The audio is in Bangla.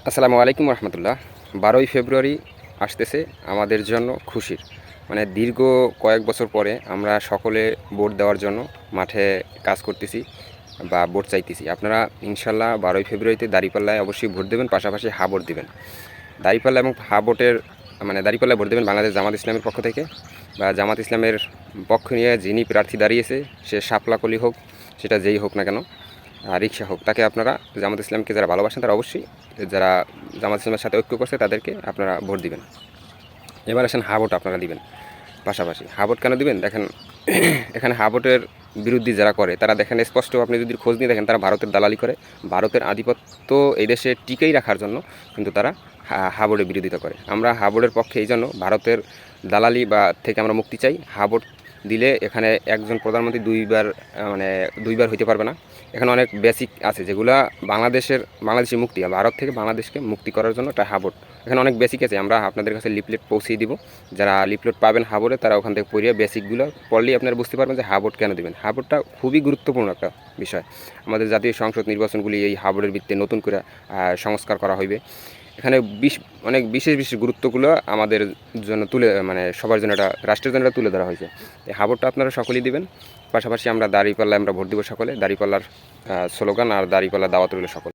আসসালামু আলাইকুম রহমতুল্লাহ। 12ই ফেব্রুয়ারি আসতেছে আমাদের জন্য খুশির, মানে দীর্ঘ কয়েক বছর পরে আমরা সকলে ভোট দেওয়ার জন্য মাঠে কাজ করতেছি বা ভোট চাইতেছি। আপনারা ইনশাল্লাহ 12ই ফেব্রুয়ারিতে দাঁড়িপাল্লায় অবশ্যই ভোট দেবেন, পাশাপাশি হা ভোট দেবেন। দাঁড়িপাল্লা এবং হা ভোটের দাঁড়িপাল্লায় ভোট দেবেন বাংলাদেশ জামাত ইসলামের পক্ষ থেকে, বা জামাত ইসলামের পক্ষ নিয়ে যিনি প্রার্থী দাঁড়িয়েছে সে শাপলাকলি হোক, সেটা যেই হোক না কেন, রিক্সা হোক, তাকে আপনারা জামাত ইসলামকে যারা ভালোবাসেন তারা অবশ্যই, যারা জামাত ইসলামের সাথে ঐক্য করছে তাদেরকে আপনারা ভোট দিবেন। এবার আসেন হা ভোট আপনারা দিবেন। পাশাপাশি হা ভোট কেন দিবেন দেখেন, এখানে হা ভোটের বিরোধী যারা করে তারা দেখেন স্পষ্ট, আপনি যদি খোঁজ নিয়ে দেখেন তারা ভারতের দালালি করে, ভারতের আধিপত্য এই দেশে টিকেই রাখার জন্য কিন্তু তারা হা ভোটের বিরোধিতা করে। আমরা হা ভোটের পক্ষে, এই জন্য ভারতের দালালি বা থেকে আমরা মুক্তি চাই। হা ভোট দিলে এখানে একজন প্রধানমন্ত্রী দুইবার হইতে পারবে না। এখানে অনেক বেসিক আছে যেগুলা বাংলাদেশি মুক্তি, ভারত থেকে বাংলাদেশকে মুক্তি করার জন্য একটা হা ভোট। এখানে অনেক বেসিক আছে, আমরা আপনাদের কাছে লিফলেট পৌঁছিয়ে দিব। যারা লিফলেট পাবেন হা ভোটে তারা ওখান থেকে পড়িয়ে বেসিকগুলো পড়লেই আপনারা বুঝতে পারবেন যে হা ভোট কেন দেবেন। হা ভোটটা খুবই গুরুত্বপূর্ণ একটা বিষয়। আমাদের জাতীয় সংসদ নির্বাচনগুলি এই হা ভোটের ভিত্তিতে নতুন করে সংস্কার করা হইবে। এখানে অনেক বিশেষ বিশেষ গুরুত্বগুলো আমাদের জন্য সবার জন্য, এটা রাষ্ট্রের জন্য তুলে ধরা হয়েছে। এই হা ভোটটা আপনারা সকলেই দিবেন। পাশাপাশি আমরা দাঁড়িপাল্লায় ভোট দিব সকলে। দাঁড়িপাল্লার স্লোগান আর দাঁড়িপাল্লার দাওয়াত রইল সকল।